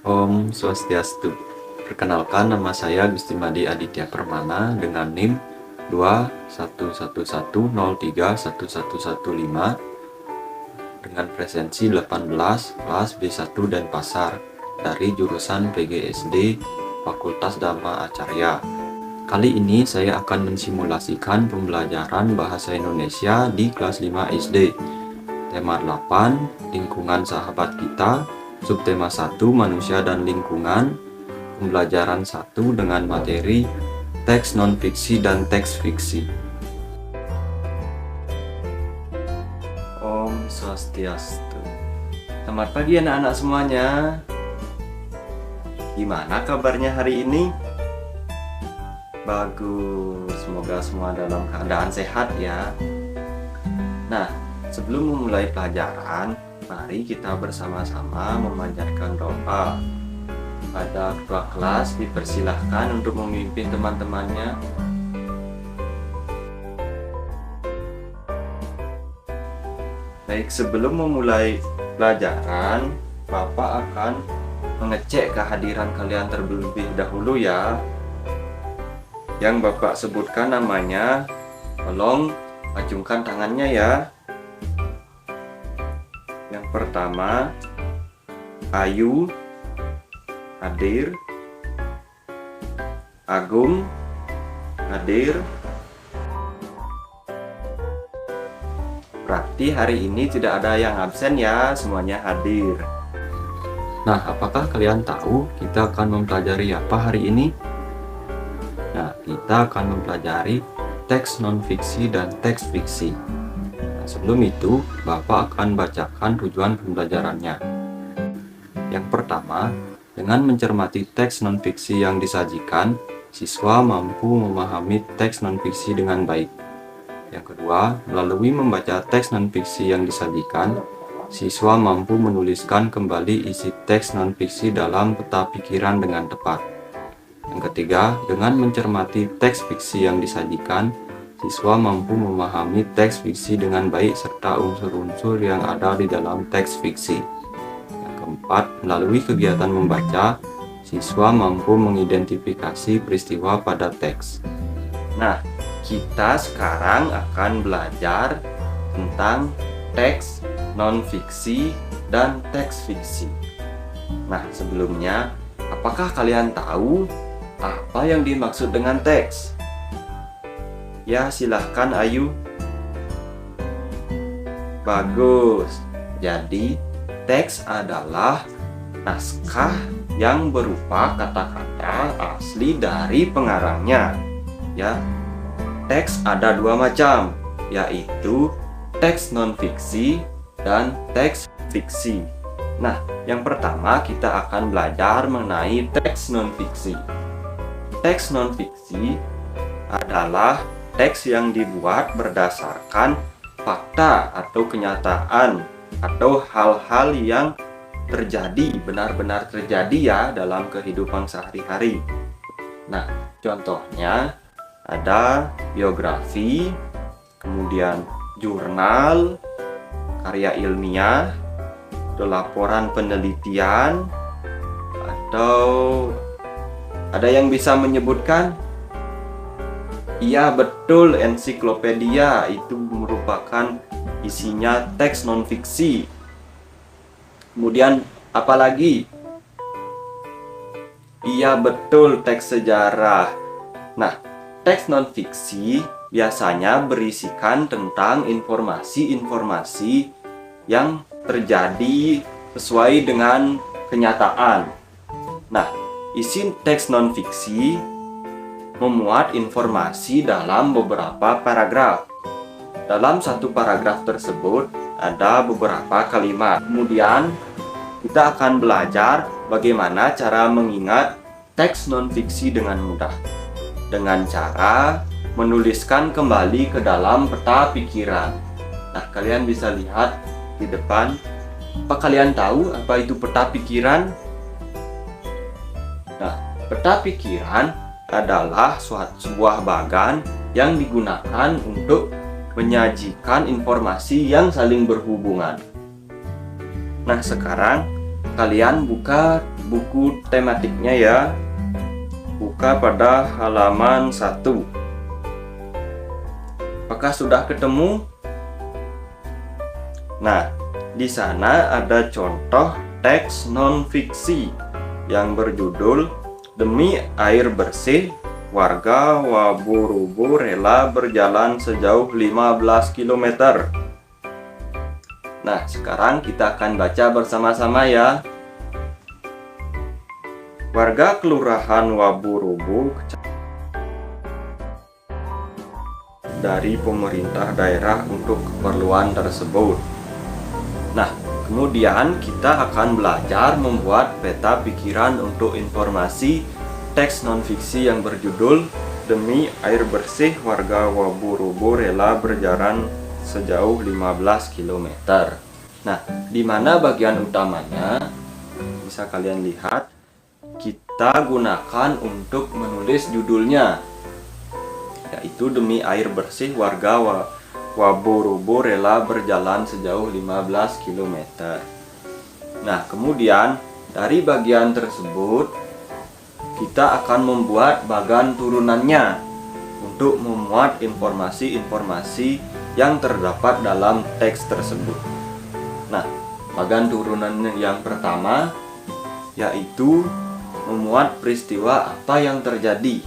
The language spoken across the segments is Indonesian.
Om Swastiastu. Perkenalkan, nama saya Gusti Madi Aditya Permana dengan NIM 211103115 dengan presensi 18 kelas B1 Denpasar dari jurusan PGSD Fakultas Dhamma Acarya. Kali ini saya akan mensimulasikan pembelajaran bahasa Indonesia di kelas 5 SD. Tema 8, lingkungan sahabat kita. Subtema 1, manusia dan lingkungan. Pembelajaran 1 dengan materi teks non-fiksi dan teks fiksi. Om Swastiastu. Selamat pagi anak-anak semuanya. Gimana kabarnya hari ini? Bagus, semoga semua dalam keadaan sehat ya. Nah, sebelum memulai pelajaran, mari kita bersama-sama memanjatkan doa. Pada ketua kelas dipersilahkan untuk memimpin teman-temannya. Baik, sebelum memulai pelajaran, Bapak akan mengecek kehadiran kalian terlebih dahulu ya. Yang Bapak sebutkan namanya, tolong acungkan tangannya ya. Yang pertama, Ayu hadir, Agung hadir. Berarti hari ini tidak ada yang absen ya, semuanya hadir. Nah, apakah kalian tahu kita akan mempelajari apa hari ini? Nah, kita akan mempelajari teks non-fiksi dan teks fiksi. Sebelum itu, Bapak akan bacakan tujuan pembelajarannya. Yang pertama, dengan mencermati teks non-fiksi yang disajikan, siswa mampu memahami teks non-fiksi dengan baik. Yang kedua, melalui membaca teks non-fiksi yang disajikan, siswa mampu menuliskan kembali isi teks non-fiksi dalam peta pikiran dengan tepat. Yang ketiga, dengan mencermati teks fiksi yang disajikan, siswa mampu memahami teks fiksi dengan baik serta unsur-unsur yang ada di dalam teks fiksi. Yang keempat, melalui kegiatan membaca, siswa mampu mengidentifikasi peristiwa pada teks. Nah, kita sekarang akan belajar tentang teks non-fiksi dan teks fiksi. Nah, sebelumnya, apakah kalian tahu apa yang dimaksud dengan teks? Ya, silahkan Ayu. Bagus. Jadi, teks adalah naskah yang berupa kata-kata asli dari pengarangnya. Ya, teks ada dua macam, yaitu teks non-fiksi dan teks fiksi. Nah, yang pertama kita akan belajar mengenai teks non-fiksi. Teks non-fiksi adalah teks yang dibuat berdasarkan fakta atau kenyataan atau hal-hal yang terjadi, benar-benar terjadi ya dalam kehidupan sehari-hari. Nah, contohnya ada biografi, kemudian jurnal, karya ilmiah, atau laporan penelitian, atau ada yang bisa menyebutkan? Iya, betul, ensiklopedia itu merupakan isinya teks non-fiksi. Kemudian apalagi? Iya, betul, teks sejarah. Nah, teks non-fiksi biasanya berisikan tentang informasi-informasi yang terjadi sesuai dengan kenyataan. Nah, isi teks non-fiksi memuat informasi dalam beberapa paragraf. Dalam satu paragraf tersebut ada beberapa kalimat. Kemudian kita akan belajar bagaimana cara mengingat teks non-fiksi dengan mudah, dengan cara menuliskan kembali ke dalam peta pikiran. Nah, kalian bisa lihat di depan. Apa kalian tahu apa itu peta pikiran? Nah, peta pikiran adalah sebuah bagan yang digunakan untuk menyajikan informasi yang saling berhubungan. Nah, sekarang kalian buka buku tematiknya ya. Buka pada halaman 1. Apakah sudah ketemu? Nah, di sana ada contoh teks non-fiksi yang berjudul "Demi air bersih, warga Waburubu rela berjalan sejauh 15 km". Nah, sekarang kita akan baca bersama-sama ya. Warga Kelurahan Waburubu dari pemerintah daerah untuk keperluan tersebut. Nah, kemudian kita akan belajar membuat peta pikiran untuk informasi teks non-fiksi yang berjudul "Demi air bersih, warga Waburubu rela berjalan sejauh 15 km". Nah, di mana bagian utamanya? Bisa kalian lihat, kita gunakan untuk menulis judulnya, yaitu "Demi air bersih, warga Waburubu rela berjalan sejauh 15 km". Nah, kemudian dari bagian tersebut kita akan membuat bagan turunannya untuk memuat informasi-informasi yang terdapat dalam teks tersebut. Nah, bagan turunan yang pertama yaitu memuat peristiwa apa yang terjadi.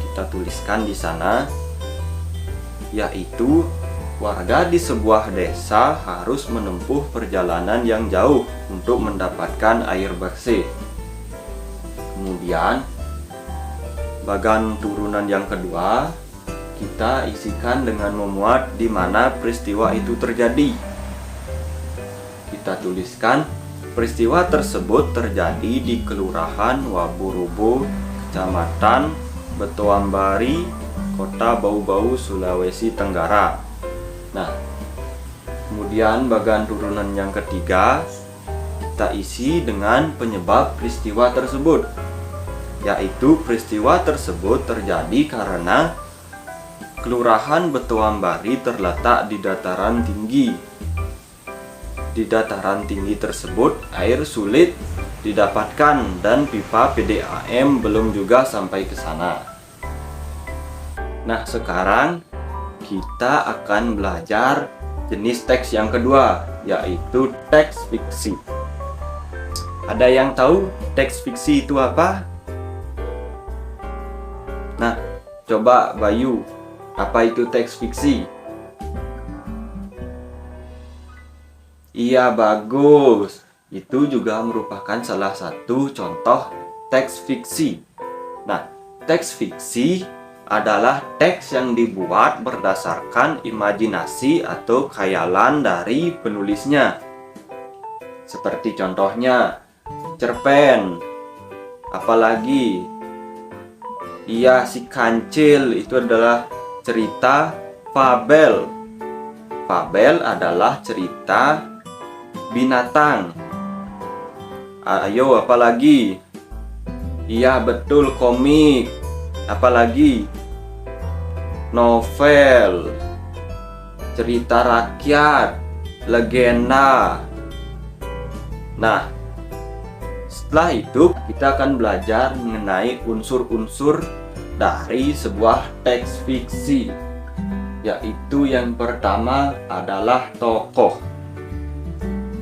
Kita tuliskan di sana, yaitu warga di sebuah desa harus menempuh perjalanan yang jauh untuk mendapatkan air bersih. Kemudian bagan turunan yang kedua kita isikan dengan memuat di mana peristiwa itu terjadi. Kita tuliskan peristiwa tersebut terjadi di Kelurahan Waburubu, Kecamatan Betoambari, Kota Bau-Bau, Sulawesi Tenggara. Nah, kemudian bagan turunan yang ketiga kita isi dengan penyebab peristiwa tersebut, yaitu peristiwa tersebut terjadi karena Kelurahan Betoambari terletak di dataran tinggi. Di dataran tinggi tersebut air sulit didapatkan dan pipa PDAM belum juga sampai ke sana. Nah, sekarang kita akan belajar jenis teks yang kedua, yaitu teks fiksi. Ada yang tahu teks fiksi itu apa? Nah, coba Bayu, apa itu teks fiksi? Iya, bagus. Itu juga merupakan salah satu contoh teks fiksi. Nah, teks fiksi adalah teks yang dibuat berdasarkan imajinasi atau khayalan dari penulisnya. Seperti contohnya, cerpen. Apalagi, iya, si kancil itu adalah cerita fabel. Fabel adalah cerita binatang. Ayo, apalagi? Iya, betul, komik. Apalagi? Novel, cerita rakyat, legenda. Nah, setelah itu kita akan belajar mengenai unsur-unsur dari sebuah teks fiksi, yaitu yang pertama adalah tokoh.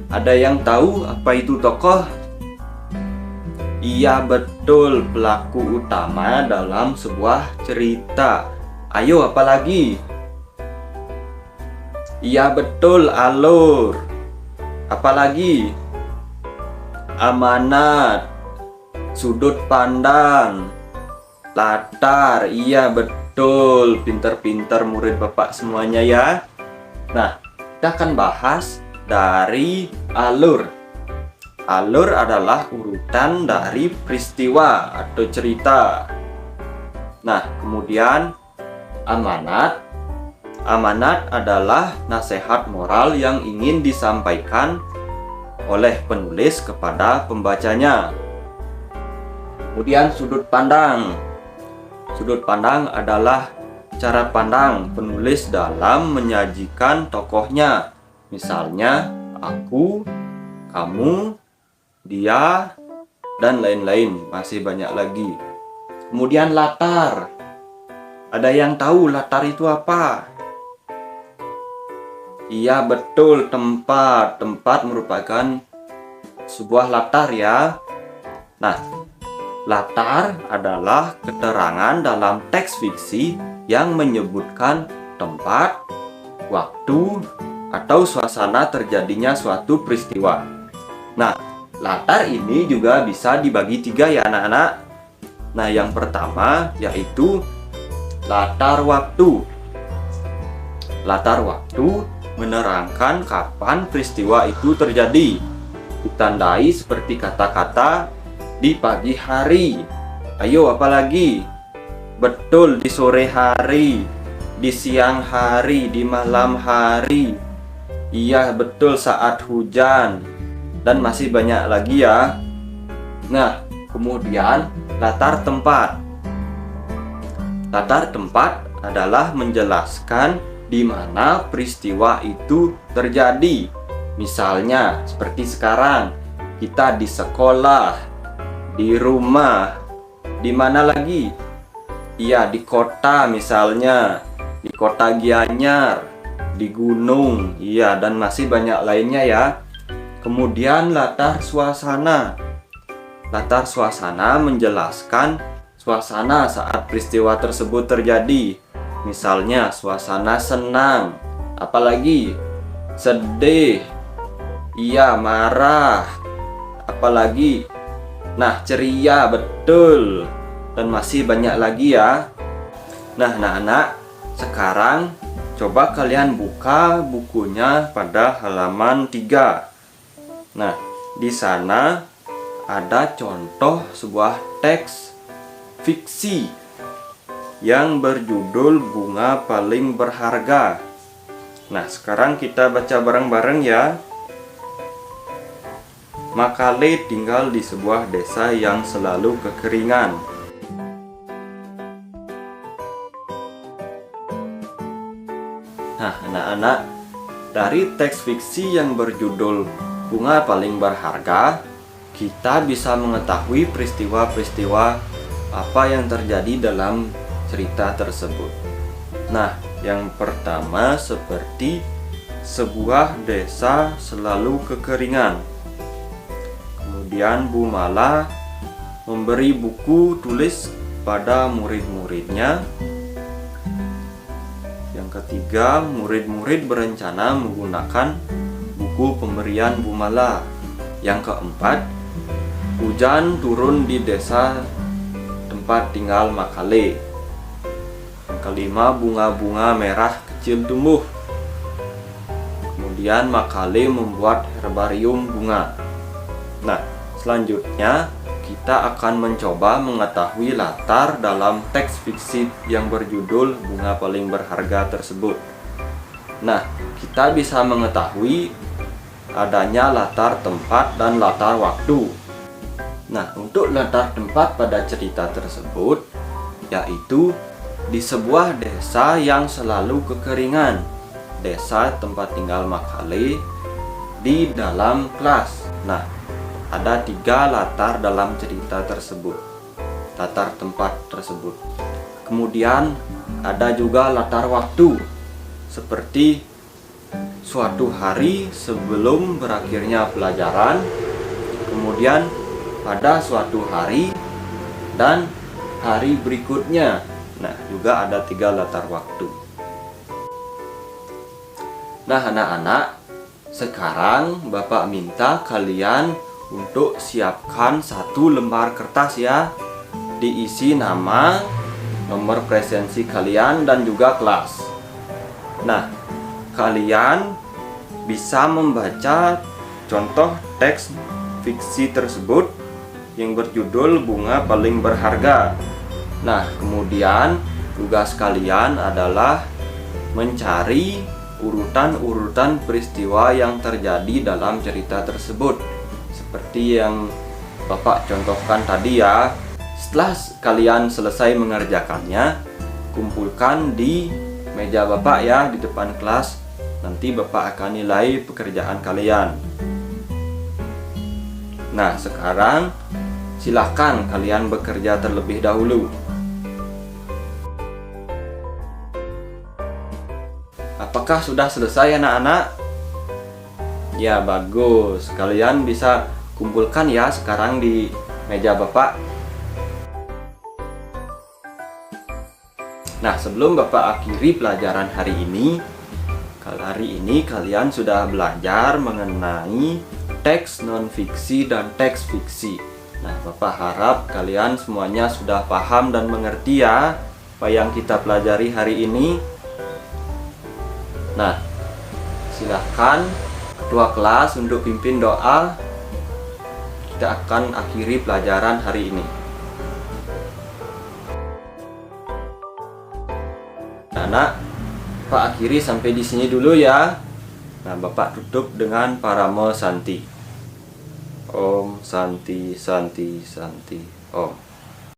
Ada yang tahu apa itu tokoh? Iya, betul, pelaku utama dalam sebuah cerita. Ayo, apalagi? Iya, betul, alur. Apalagi? Amanat, sudut pandang, latar. Iya, betul, pinter-pinter murid Bapak semuanya ya. Nah, kita akan bahas dari alur. Alur adalah urutan dari peristiwa atau cerita. Nah, kemudian amanat. Amanat adalah nasihat moral yang ingin disampaikan oleh penulis kepada pembacanya. Kemudian sudut pandang. Sudut pandang adalah cara pandang penulis dalam menyajikan tokohnya. Misalnya, aku, kamu, dia, dan lain-lain. Masih banyak lagi. Kemudian latar. Ada yang tahu latar itu apa? Iya, betul, tempat. Tempat merupakan sebuah latar ya. Nah, latar adalah keterangan dalam teks fiksi yang menyebutkan tempat, waktu, atau suasana terjadinya suatu peristiwa. Nah, latar ini juga bisa dibagi 3 ya anak-anak. Nah, yang pertama yaitu latar waktu. Latar waktu menerangkan kapan peristiwa itu terjadi. Ditandai seperti kata-kata di pagi hari. Ayo, apalagi? Betul, di sore hari, di siang hari, di malam hari. Iya, betul, saat hujan. Dan masih banyak lagi ya. Nah, kemudian latar tempat. Latar tempat adalah menjelaskan di mana peristiwa itu terjadi. Misalnya, seperti sekarang, kita di sekolah, di rumah, di mana lagi? Iya, di kota misalnya, di kota Gianyar, di gunung, iya, dan masih banyak lainnya ya. Kemudian latar suasana. Latar suasana menjelaskan suasana saat peristiwa tersebut terjadi. Misalnya, suasana senang, apalagi sedih, iya, marah, apalagi, nah, ceria, betul, dan masih banyak lagi ya. Nah, anak-anak, sekarang coba kalian buka bukunya pada halaman 3. Nah, di sana ada contoh sebuah teks fiksi yang berjudul Bunga Paling Berharga. Nah, sekarang kita baca bareng-bareng ya. Makale tinggal di sebuah desa yang selalu kekeringan. Nah, anak-anak, dari teks fiksi yang berjudul Bunga Paling Berharga, kita bisa mengetahui peristiwa-peristiwa apa yang terjadi dalam cerita tersebut. Nah, yang pertama seperti sebuah desa selalu kekeringan. Kemudian Bu Mala memberi buku tulis pada murid-muridnya. Yang ketiga, murid-murid berencana menggunakan buku pemberian Bu Mala. Yang keempat, hujan turun di desa tempat tinggal Makale. Yang kelima, bunga-bunga merah kecil tumbuh. Kemudian Makale membuat herbarium bunga. Nah, selanjutnya kita akan mencoba mengetahui latar dalam teks fiksi yang berjudul Bunga Paling Berharga tersebut. Nah, kita bisa mengetahui adanya latar tempat dan latar waktu. Nah, untuk latar tempat pada cerita tersebut yaitu di sebuah desa yang selalu kekeringan. Desa tempat tinggal Makale di dalam kelas. Nah, ada 3 latar dalam cerita tersebut, latar tempat tersebut. Kemudian ada juga latar waktu, seperti suatu hari sebelum berakhirnya pelajaran, kemudian pada suatu hari, dan hari berikutnya. Nah, juga ada 3 latar waktu. Nah, anak-anak, sekarang Bapak minta kalian untuk siapkan 1 lembar kertas ya. Diisi nama, nomor presensi kalian, dan juga kelas. Nah, kalian bisa membaca contoh teks fiksi tersebut yang berjudul Bunga Paling Berharga. Nah, kemudian tugas kalian adalah mencari urutan-urutan peristiwa yang terjadi dalam cerita tersebut, seperti yang Bapak contohkan tadi ya. Setelah kalian selesai mengerjakannya, kumpulkan di meja Bapak ya, di depan kelas. Nanti Bapak akan nilai pekerjaan kalian. Nah, sekarang silahkan kalian bekerja terlebih dahulu. Apakah sudah selesai anak-anak? Ya, bagus. Kalian bisa kumpulkan ya sekarang di meja Bapak. Nah, sebelum Bapak akhiri pelajaran hari ini kalian sudah belajar mengenai teks non-fiksi dan teks fiksi. Nah, Bapak harap kalian semuanya sudah paham dan mengerti ya apa yang kita pelajari hari ini. Nah, silahkan ketua kelas untuk pimpin doa. Kita akan akhiri pelajaran hari ini. Anak, Pak akhiri sampai di sini dulu ya. Nah, Bapak tutup dengan Paramo Santi. Om Santi Santi Santi Om.